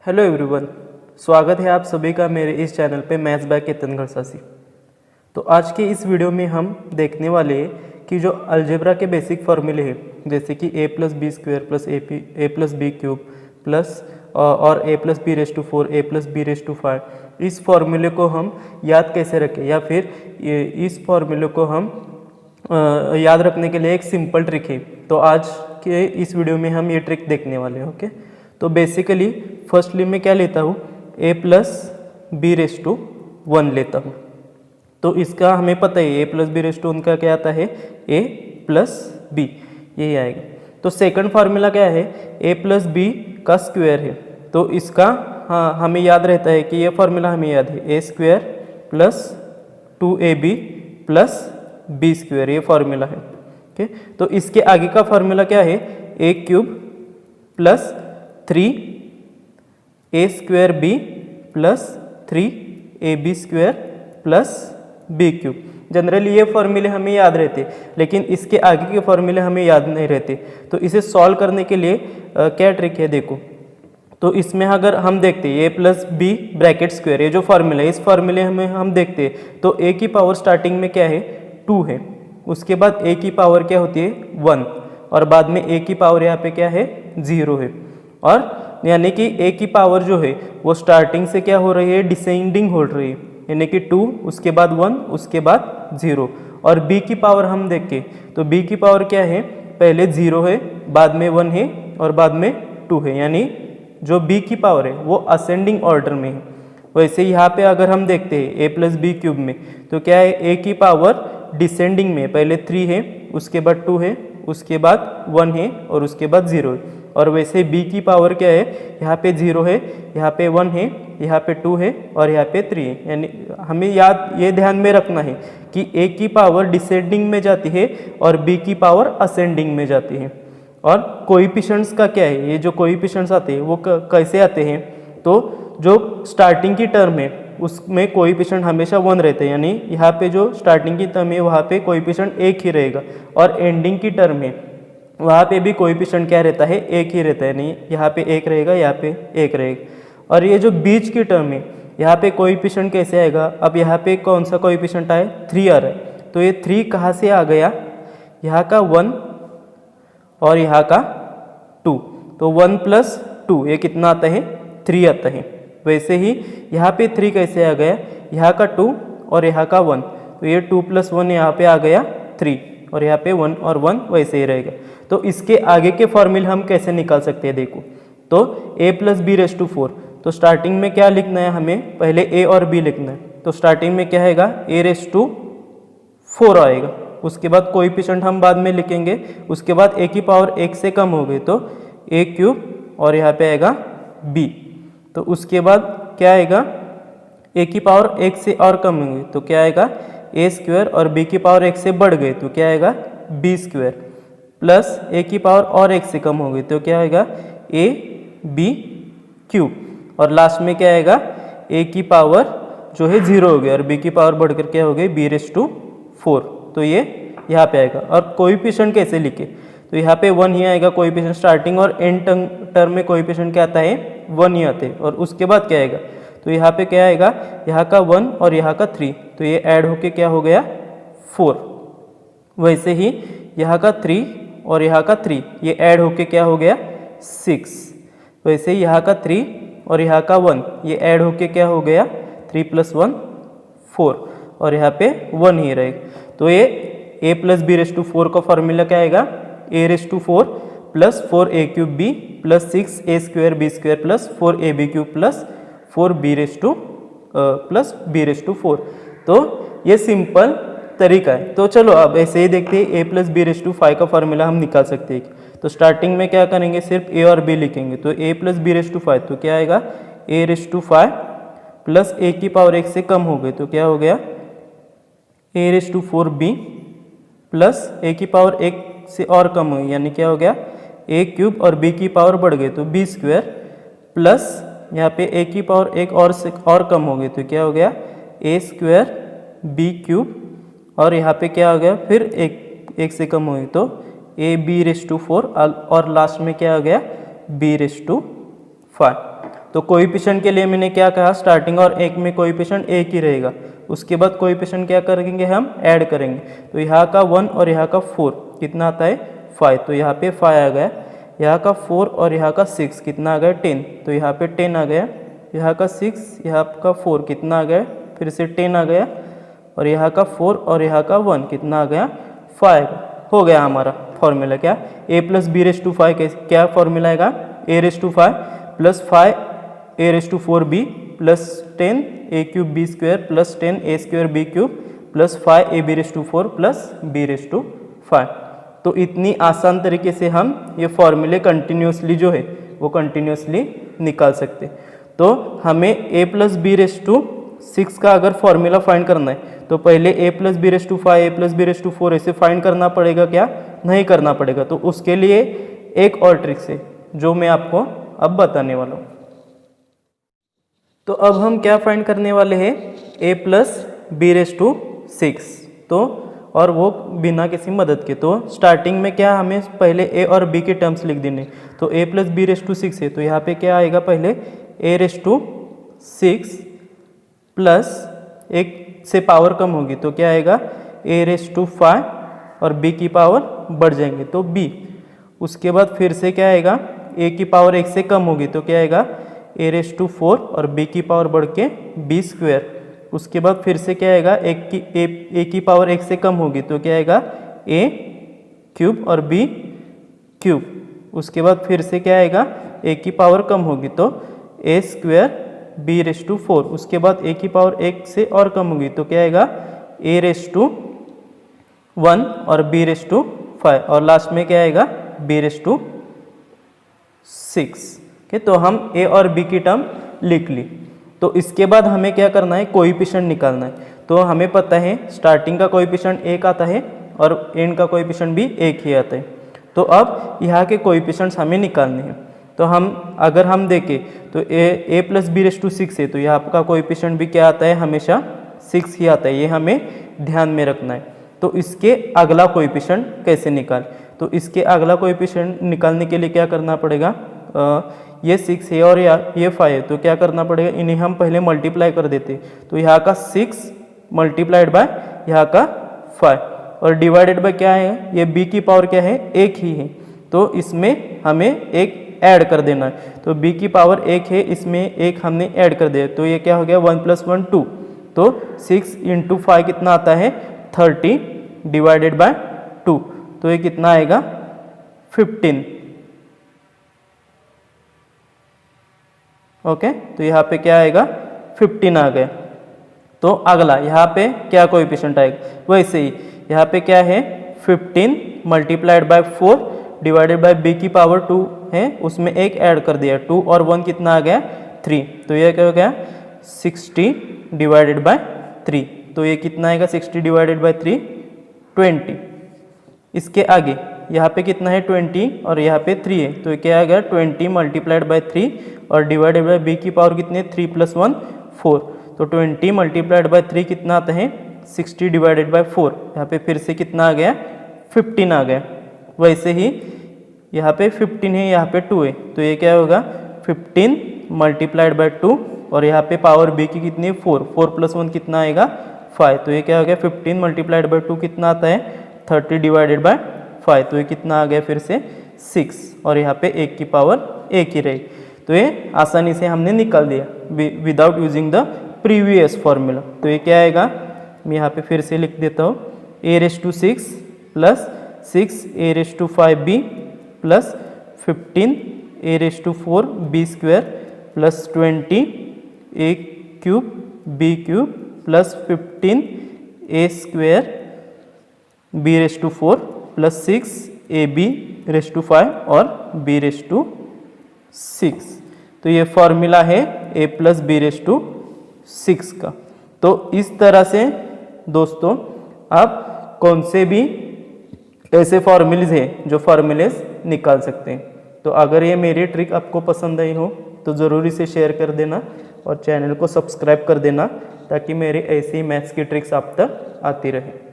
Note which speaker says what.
Speaker 1: Hello everyone, स्वागत है आप सभी का मेरे इस चैनल पे मैथ्स बाय केतन घरसासी। तो आज के इस वीडियो में हम देखने वाले हैं कि जो अलजेब्रा के बेसिक फॉर्मूले हैं, जैसे कि a plus b square plus a plus b cube plus और a plus b raise to 4 a plus b raise to 5, इस फॉर्मूले को हम याद कैसे रखें या फिर इस फॉर्मूले को हम याद रखने के लिए एक सिंपल ट्रिक है। तो आज के इस वीडियो में हम ये ट्रिक देखने वाले हैं। ओके, तो बेसिकली फर्स्टली मैं क्या लेता हूँ, a plus b raise to 1 लेता हूँ। तो इसका हमें पता है a plus b raise to 1 का क्या आता है, a प्लस बी, यही आएगा। तो सेकंड फार्मूला क्या है, a प्लस बी का स्क्वायर है। तो इसका हमें याद रहता है कि ये फार्मूला हमें याद है, a square plus 2ab plus b square, ये फार्मूला है। ओके, तो इसके आगे का फार्मूला क्या है, a cube plus 3a square b plus 3ab square plus b cube. Generally ये फॉर्मूले हमें याद रहते, लेकिन इसके आगे के फॉर्मूले हमें याद नहीं रहते। तो इसे सॉल्व करने के लिए क्या ट्रिक है, देखो। तो इसमें अगर हम देखते हैं a plus b bracket square, ये जो फार्मूला है, इस फार्मूले में हम देखते हैं तो a की पावर स्टार्टिंग में क्या है, 2 है। उसके बाद a की पावर क्या होती है, 1, और बाद में a की पावर यहाँ पे क्या है, 0 है। और यानी कि a की पावर जो है वो स्टार्टिंग से क्या हो रही है, डिसेंडिंग हो रही है, यानी कि 2, उसके बाद 1, उसके बाद 0। और b की पावर हम देखें तो b की पावर क्या है, पहले 0 है, बाद में 1 है और बाद में 2 है, यानी जो b की पावर है वो असेंडिंग ऑर्डर में है। वैसे यहाँ पे अगर हम देखते हैं a प्लस बी क्यूब में, तो क्या है, a की पावर डिसेंडिंग में पहले 3 है, उसके बाद 2 है, उसके बाद 1 है और उसके बाद 0 है। और वैसे b की पावर क्या है, यहाँ पे 0 है, यहाँ पे 1 है, यहाँ पे 2 है और यहाँ पे 3 है। यानी हमें ये ध्यान में रखना है कि a की पावर डिसेंडिंग में जाती है और b की पावर असेंडिंग में जाती है। और कोएफिशिएंट्स का क्या है, ये जो कोएफिशिएंट्स आते हैं वो कैसे आते हैं, तो जो स्टार्टिंग की टर्म है उसमें कोएफिशिएंट हमेशा 1 रहते हैं, यानी यहाँ पे जो स्टार्टिंग की टर्म है वहाँ पे कोएफिशिएंट 1 ही रहेगा, और एंडिंग की टर्म है वहाँ पे भी कोएफिशिएंट क्या रहता है, 1 ही रहता है, नहीं यहाँ पे 1 रहेगा, यहाँ पे 1 रहेगा। और ये जो बीच की टर्म है यहाँ पे कोएफिशिएंट कैसे आएगा, अब यहाँ पे कौन सा कोएफिशिएंट आए, 3 आ रहा है। तो ये 3 कहाँ से आ गया, यहाँ का 1 और यहाँ का 2, तो 1 प्लस 2 ये कितना आता है, 3 आता है। वैसे ही यहाँ पे 3 कैसे आ गया, यहाँ का 2 और यहाँ का 1, तो ये 2 प्लस 1 यहाँ पे आ गया 3, और यहाँ पे 1 और 1 वैसे ही रहेगा। तो इसके आगे के फॉर्मूले हम कैसे निकाल सकते हैं, देखो। तो a plus b raise to 4, तो स्टार्टिंग में क्या लिखना है, हमें पहले a और b लिखना है। तो स्टार्टिंग में क्या आएगा, a रेस टू 4 आएगा। उसके बाद कोएफिशिएंट हम बाद में लिखेंगे। उसके बाद a की पावर 1 से कम हो गई तो a क्यूब और यहाँ पे आएगा b। तो उसके बाद क्या आएगा, a की पावर 1 से और कम होगी तो क्या आएगा, a स्क्वायर, और b की पावर 1 से बढ़ गई तो क्या आएगा, b स्क्वायर, प्लस a की पावर और 1 से कम हो गई तो क्या आएगा, a b क्यूब, और लास्ट में क्या आएगा, a की पावर जो है 0 हो गई और b की पावर बढ़कर क्या हो गई, b रेस टू 4। तो ये यहाँ पे आएगा। और कोएफिशिएंट कैसे लिखे, तो यहाँ पे 1 ही आएगा कोएफिशिएंट, स्टार्टिंग और एंड टर्म में कोएफिशिएंट क्या आता है, 1 ही आते हैं। और उसके बाद क्या आएगा, तो यहाँ पे क्या आएगा, यहाँ का 1 और यहाँ का 3, तो ये ऐड होके क्या हो गया, 4। वैसे ही यहाँ का 3 और यहाँ का 3 ये ऐड होके क्या हो गया, 6। वैसे ही यहाँ का 3 और यहाँ का 1 ये ऐड होके क्या हो गया, 3 प्लस 1 4, और यहाँ पे 1 ही रहेगा। तो ये a plus b raise to 4 का फॉर्मूला क्या आएगा, a raise to 4 plus 4a cube b plus 6a square b square plus 4ab cube plus 4b raise to plus b raise to 4। तो ये सिंपल तरीका है। तो चलो अब ऐसे ही देखते हैं, a plus b raise to 5 का फॉर्मूला हम निकाल सकते हैं। तो स्टार्टिंग में क्या करेंगे, सिर्फ a और b लिखेंगे। तो a plus b raise to 5, तो क्या आएगा, a raise to 5 plus a की पावर 1 से कम हो गई तो क्या हो गया, a raise to 4b plus a की पावर 1 से और कम हुई, यानी क्या हो गया, a क्यूब, और b की पावर बढ़ गई तो b स्क्वायर, प्लस यहाँ पे a की पावर 1 और कम हो गई तो क्या हो गया, a स्क्वायर b क्यूब, और यहाँ पे क्या हो गया, फिर एक से कम हुई तो a b रेस टू 4, और लास्ट में क्या आ गया, b रेस टू 5। तो कोएफिशिएंट के लिए मैंने क्या कहा, स्टार्टिंग और एक में कोएफिशिएंट एक ही रहेगा, उसके बाद कोएफिशिएंट क्या करेंगे हम, ऐड करेंगे। तो यहाँ का 1 और यहाँ का 4 कितना आता है 5, तो यहाँ पे 5 आ गया। यहाँ का 4 और यहाँ का 6 कितना आ गया 10, तो यहाँ पे 10 आ गया। यहाँ का 6 यहाँ का 4 कितना आ गया, फिर से 10 आ गया। और यहाँ का 4 और यहाँ का 1 कितना आ गया 5। हो गया हमारा फॉर्मूला क्या, a plus b raise to 5 क्या फॉर्मूला आएगा, a raise to 5 plus 5 a raise to 4b plus 10 a cube b square plus 10 a square b cube plus 5 a b raise to 4 plus b raise to 5। तो इतनी आसान तरीके से हम ये फॉर्मूले कंटिन्यूसली जो है वो कंटिन्यूसली निकाल सकते। तो हमें a plus b raise to 6 का अगर फॉर्मूला फाइंड करना है तो पहले a plus b raise to 5 a plus b raise to 4 ऐसे फाइंड करना पड़ेगा क्या, नहीं करना पड़ेगा। तो उसके लिए एक और ट्रिक्स है जो मैं आपको अब बताने वाला हूँ। तो अब हम क्या फाइंड करने वाले हैं, a plus b raise to 6, तो और वो बिना किसी मदद के। तो स्टार्टिंग में क्या हमें पहले a और b के टर्म्स लिख देने, तो a plus b raise to 6 है, तो यहाँ पे क्या आएगा, पहले a रेस टू 6 प्लस एक से पावर कम होगी तो क्या आएगा a रेस टू 5 और b की पावर बढ़ जाएंगे तो b। उसके बाद फिर से क्या आएगा, a की पावर 1 से कम होगी तो क्या आएगा a रेस टू 4 और b की पावर बढ़ के b स्क्वायर। उसके बाद फिर से क्या आएगा, a की पावर 1 से कम होगी तो क्या आएगा a क्यूब और b क्यूब। उसके बाद फिर से क्या आएगा, a की पावर कम होगी तो a square b raise to 4। उसके बाद a की पावर 1 से और कम होगी तो क्या आएगा a रेस टू 1 और b रेस टू 5 और लास्ट में क्या आएगा b रेस टू 6। ओके, तो हम a और b की टर्म लिख ली। तो इसके बाद हमें क्या करना है, कोएफिशिएंट निकालना है। तो हमें पता है स्टार्टिंग का कोएफिशिएंट 1 आता है और एंड का कोएफिशिएंट भी 1 ही आता है। तो अब यहाँ के कोएफिशिएंट्स हमें निकालने हैं। तो अगर हम देखें तो a plus b raise to 6 है, तो यहाँ का कोएफिशिएंट भी क्या आता है, हमेशा 6 ही आता है, ये हमें ध्यान में रखना है। तो इसके अगला कोएफिशिएंट कैसे निकाल, तो इसके अगला कोएफिशिएंट निकालने के लिए क्या करना पड़ेगा, ये 6 है और ये 5 है, तो क्या करना पड़ेगा, इन्हें हम पहले मल्टीप्लाई कर देते। तो यहाँ का 6 मल्टीप्लाइड बाय यहाँ का 5 और डिवाइडेड बाय क्या है, ये b की पावर क्या है 1 ही है, तो इसमें हमें एक ऐड कर देना है। तो b की पावर 1 है, इसमें एक हमने ऐड कर दिया, तो ये क्या हो गया 1 प्लस 1 2। तो 6 इंटू 5 कितना आता है 30 डिवाइडेड बाय 2, तो ये कितना आएगा 15। ओके, तो यहाँ पे क्या आएगा 15 आ गया। तो अगला यहाँ पे क्या कोएफिशिएंट आएगा, वैसे ही यहाँ पे क्या है 15 multiplied by 4 divided by b की पावर 2 है, उसमें एक ऐड कर दिया 2 और 1 कितना आ गया 3, तो ये क्या हो गया 60 डिवाइडेड बाय 3। तो ये कितना आएगा 60 डिवाइडेड बाय 3 20। इसके आगे यहाँ पे कितना है 20 और यहाँ पे 3 है, तो ये क्या आ गया 20 मल्टीप्लाइड बाय 3 और डिवाइडेड बाय b की पावर कितनी है 3 प्लस 1 4। तो 20 मल्टीप्लाइड बाय 3 कितना आता है 60 डिवाइडेड बाय 4, यहाँ पे फिर से कितना आ गया 15 आ गया। वैसे ही यहाँ पे 15 है, यहाँ पे 2 है, तो ये क्या होगा 15 मल्टीप्लाइड बाय 2 और यहाँ पे पावर b की कितनी है 4, 4 प्लस 1 कितना आएगा 5, तो ये क्या हो गया 15 मल्टीप्लाइड बाय 2 कितना आता है 30 डिवाइडेड बाय 5, तो ये कितना आ गया फिर से 6 और यहाँ पे 1 की पावर 1 ही रही। तो ये आसानी से हमने निकाल दिया without using the previous formula. तो ये क्या आएगा, मैं यहाँ पे फिर से लिख देता हूँ a raise to 6 plus 6 a raise to 5b plus 15 a raise to 4b square plus 20 a cube b cube plus 15 a square b raise to 4 plus 6 ab raise to 5 और b रेस टू 6। तो ये formula है a plus b raise to 6 का। तो इस तरह से दोस्तों आप कौन से भी ऐसे फॉर्मूलेज हैं जो फॉर्मूलेज निकाल सकते हैं। तो अगर ये मेरी ट्रिक आपको पसंद आई हो तो ज़रूर इसे शेयर कर देना और चैनल को सब्सक्राइब कर देना ताकि मेरे ऐसी मैथ्स की ट्रिक्स आप तक आती रहे।